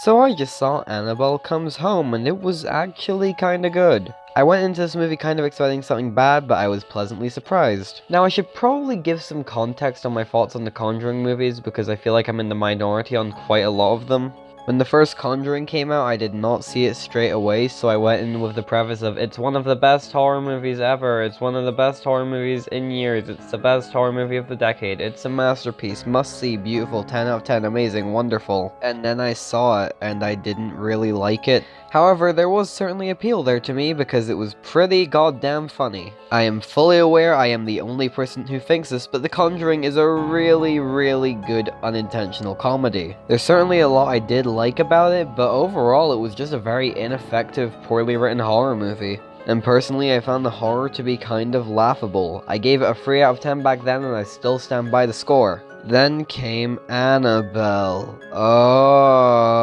So I just saw Annabelle Comes Home, and it was actually kinda good. I went into this movie kind of expecting something bad, but I was pleasantly surprised. Now I should probably give some context on my thoughts on the Conjuring movies, because I feel like I'm in the minority on quite a lot of them. When the first Conjuring came out, I did not see it straight away, so I went in with the preface of, it's one of the best horror movies ever, it's one of the best horror movies in years, it's the best horror movie of the decade, it's a masterpiece, must see, beautiful, 10 out of 10, amazing, wonderful. And then I saw it, and I didn't really like it. However, there was certainly appeal there to me because it was pretty goddamn funny. I am fully aware I am the only person who thinks this, but The Conjuring is a really, really good unintentional comedy. There's certainly a lot I did like about it, but overall it was just a very ineffective, poorly written horror movie. And personally, I found the horror to be kind of laughable. I gave it a 3 out of 10 back then, and I still stand by the score. Then came Annabelle. Oh.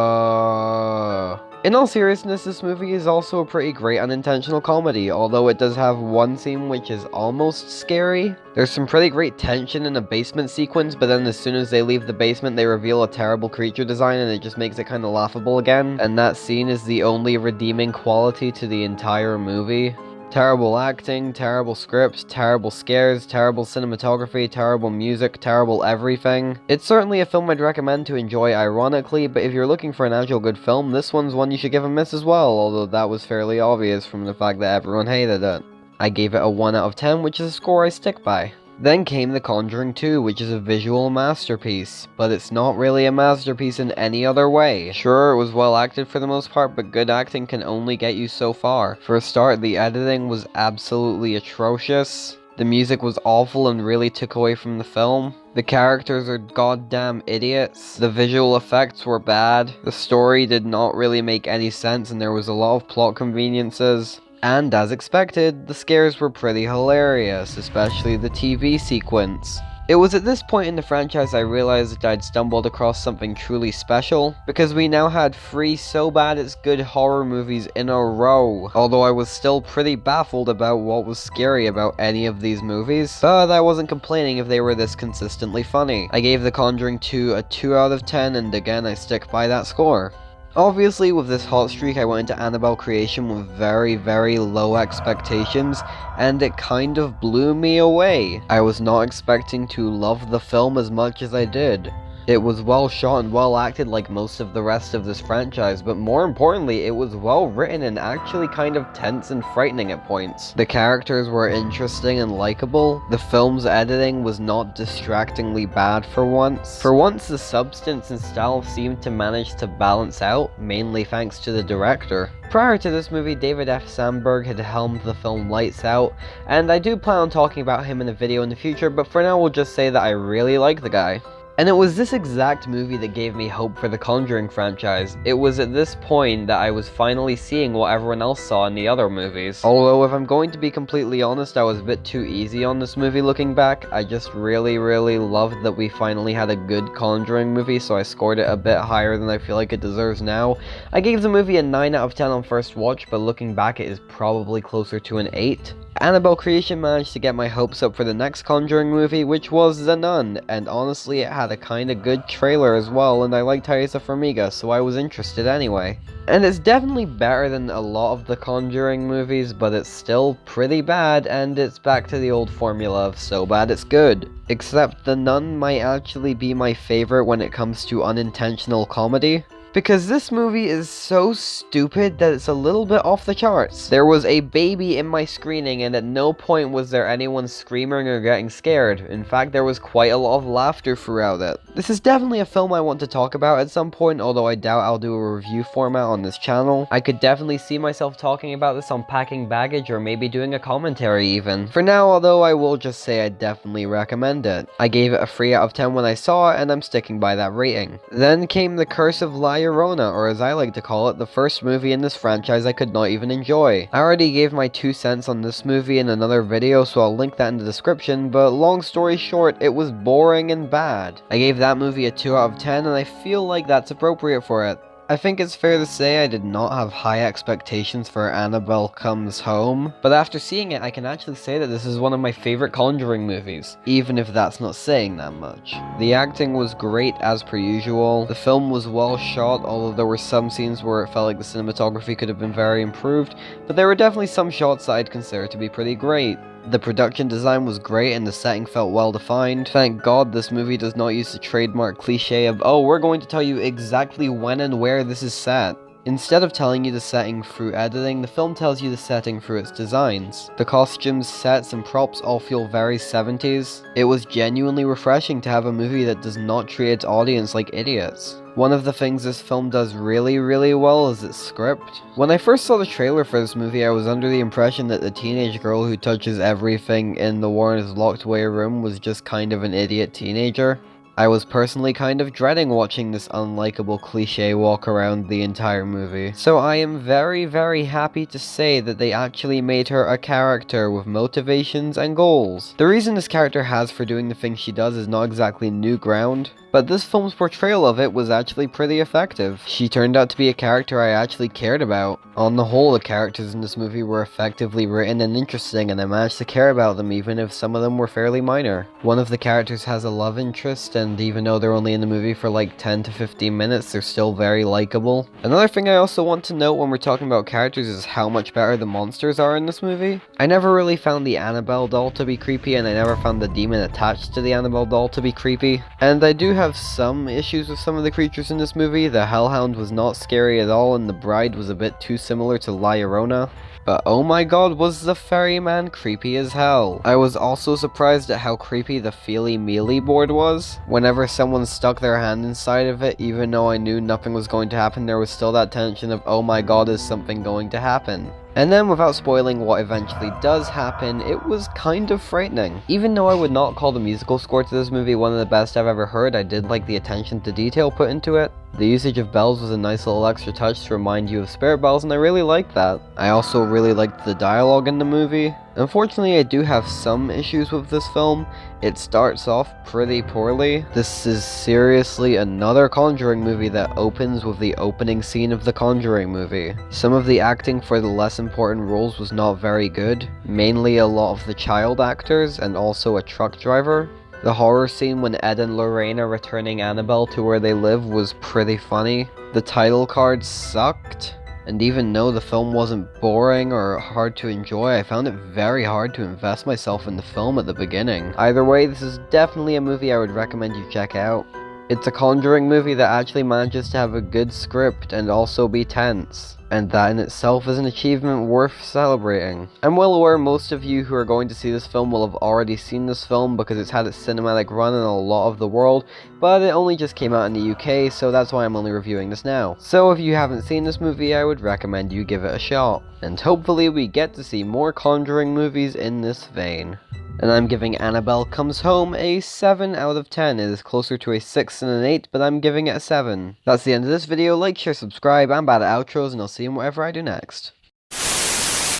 In all seriousness, this movie is also a pretty great unintentional comedy, although it does have one scene which is almost scary. There's some pretty great tension in a basement sequence, but then as soon as they leave the basement, they reveal a terrible creature design and it just makes it kind of laughable again. And that scene is the only redeeming quality to the entire movie. Terrible acting, terrible scripts, terrible scares, terrible cinematography, terrible music, terrible everything. It's certainly a film I'd recommend to enjoy ironically, but if you're looking for an actual good film, this one's one you should give a miss as well, although that was fairly obvious from the fact that everyone hated it. I gave it a 1 out of 10, which is a score I stick by. Then came The Conjuring 2, which is a visual masterpiece, but it's not really a masterpiece in any other way. Sure, it was well acted for the most part, but good acting can only get you so far. For a start, the editing was absolutely atrocious. The music was awful and really took away from the film. The characters are goddamn idiots. The visual effects were bad. The story did not really make any sense and there was a lot of plot conveniences. And as expected, the scares were pretty hilarious, especially the TV sequence. It was at this point in the franchise I realized that I'd stumbled across something truly special, because we now had 3 so bad it's good horror movies in a row, although I was still pretty baffled about what was scary about any of these movies, but I wasn't complaining if they were this consistently funny. I gave The Conjuring 2 a 2 out of 10, and again I stick by that score. Obviously, with this hot streak, I went into Annabelle creation with very, very low expectations, and it kind of blew me away. I was not expecting to love the film as much as I did. It was well shot and well acted like most of the rest of this franchise, but more importantly, it was well written and actually kind of tense and frightening at points. The characters were interesting and likable. The film's editing was not distractingly bad for once. For once, the substance and style seemed to manage to balance out, mainly thanks to the director. Prior to this movie, David F. Sandberg had helmed the film Lights Out, and I do plan on talking about him in a video in the future, but for now we'll just say that I really like the guy. And it was this exact movie that gave me hope for the Conjuring franchise. It was at this point that I was finally seeing what everyone else saw in the other movies. Although if I'm going to be completely honest, I was a bit too easy on this movie looking back. I just really loved that we finally had a good Conjuring movie, so I scored it a bit higher than I feel like it deserves now. I gave the movie a 9 out of 10 on first watch, but looking back it is probably closer to an 8. Annabelle creation managed to get my hopes up for the next Conjuring movie, which was The Nun, and honestly it had a kinda good trailer as well, and I liked Teresa Farmiga, so I was interested anyway. And it's definitely better than a lot of the Conjuring movies, but it's still pretty bad, and it's back to the old formula of so bad it's good. Except The Nun might actually be my favorite when it comes to unintentional comedy. Because this movie is so stupid that it's a little bit off the charts. There was a baby in my screening and at no point was there anyone screaming or getting scared. In fact, there was quite a lot of laughter throughout it. This is definitely a film I want to talk about at some point, although I doubt I'll do a review format on this channel. I could definitely see myself talking about this on Packing Baggage or maybe doing a commentary even. For now, although, I will just say I definitely recommend it. I gave it a 3 out of 10 when I saw it and I'm sticking by that rating. Then came The Curse of La Llorona, or as I like to call it, the first movie in this franchise I could not even enjoy. I already gave my 2 cents on this movie in another video, so I'll link that in the description, but long story short, it was boring and bad. I gave that movie a 2 out of 10, and I feel like that's appropriate for it. I think it's fair to say I did not have high expectations for Annabelle Comes Home, but after seeing it I can actually say that this is one of my favorite Conjuring movies, even if that's not saying that much. The acting was great as per usual, the film was well shot, although there were some scenes where it felt like the cinematography could have been very improved, but there were definitely some shots that I'd consider to be pretty great. The production design was great and the setting felt well defined. Thank God this movie does not use the trademark cliche of, oh, we're going to tell you exactly when and where this is set. Instead of telling you the setting through editing, the film tells you the setting through its designs. The costumes, sets, and props all feel very 70s. It was genuinely refreshing to have a movie that does not treat its audience like idiots. One of the things this film does really well is its script. When I first saw the trailer for this movie, I was under the impression that the teenage girl who touches everything in the Warrens' locked away room was just kind of an idiot teenager. I was personally kind of dreading watching this unlikable cliche walk around the entire movie. So I am very happy to say that they actually made her a character with motivations and goals. The reason this character has for doing the things she does is not exactly new ground, but this film's portrayal of it was actually pretty effective. She turned out to be a character I actually cared about. On the whole, the characters in this movie were effectively written and interesting, and I managed to care about them even if some of them were fairly minor. One of the characters has a love interest, and even though they're only in the movie for like 10 to 15 minutes, they're still very likable. Another thing I also want to note when we're talking about characters is how much better the monsters are in this movie. I never really found the Annabelle doll to be creepy, and I never found the demon attached to the Annabelle doll to be creepy. And I do have some issues with some of the creatures in this movie. The Hellhound was not scary at all, and the Bride was a bit too similar to La Llorona. But oh my god, was the ferryman creepy as hell. I was also surprised at how creepy the Feely Mealy board was. Whenever someone stuck their hand inside of it, even though I knew nothing was going to happen, there was still that tension of, oh my god, is something going to happen? And then, without spoiling what eventually does happen, it was kind of frightening. Even though I would not call the musical score to this movie one of the best I've ever heard, I did like the attention to detail put into it. The usage of bells was a nice little extra touch to remind you of spirit bells, and I really liked that. I also really liked the dialogue in the movie. Unfortunately, I do have some issues with this film. It starts off pretty poorly. This is seriously another Conjuring movie that opens with the opening scene of the Conjuring movie. Some of the acting for the less important roles was not very good, mainly a lot of the child actors and also a truck driver. The horror scene when Ed and Lorraine are returning Annabelle to where they live was pretty funny. The title card sucked. And even though the film wasn't boring or hard to enjoy, I found it very hard to invest myself in the film at the beginning. Either way, this is definitely a movie I would recommend you check out. It's a Conjuring movie that actually manages to have a good script and also be tense. And that in itself is an achievement worth celebrating. I'm well aware most of you who are going to see this film will have already seen this film because it's had its cinematic run in a lot of the world, but it only just came out in the UK, so that's why I'm only reviewing this now. So if you haven't seen this movie, I would recommend you give it a shot. And hopefully we get to see more Conjuring movies in this vein. And I'm giving Annabelle Comes Home a 7 out of 10. It is closer to a 6 than an 8, but I'm giving it a 7. That's the end of this video. Like, share, subscribe. I'm bad at outros, and I'll see you in whatever I do next.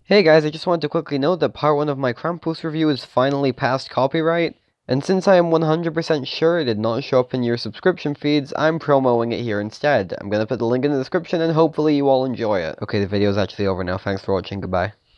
Hey guys, I just wanted to quickly note that part 1 of my Krampus review is finally past copyright. And since I am 100% sure it did not show up in your subscription feeds, I'm promoting it here instead. I'm gonna put the link in the description and hopefully you all enjoy it. Okay, the video is actually over now. Thanks for watching. Goodbye.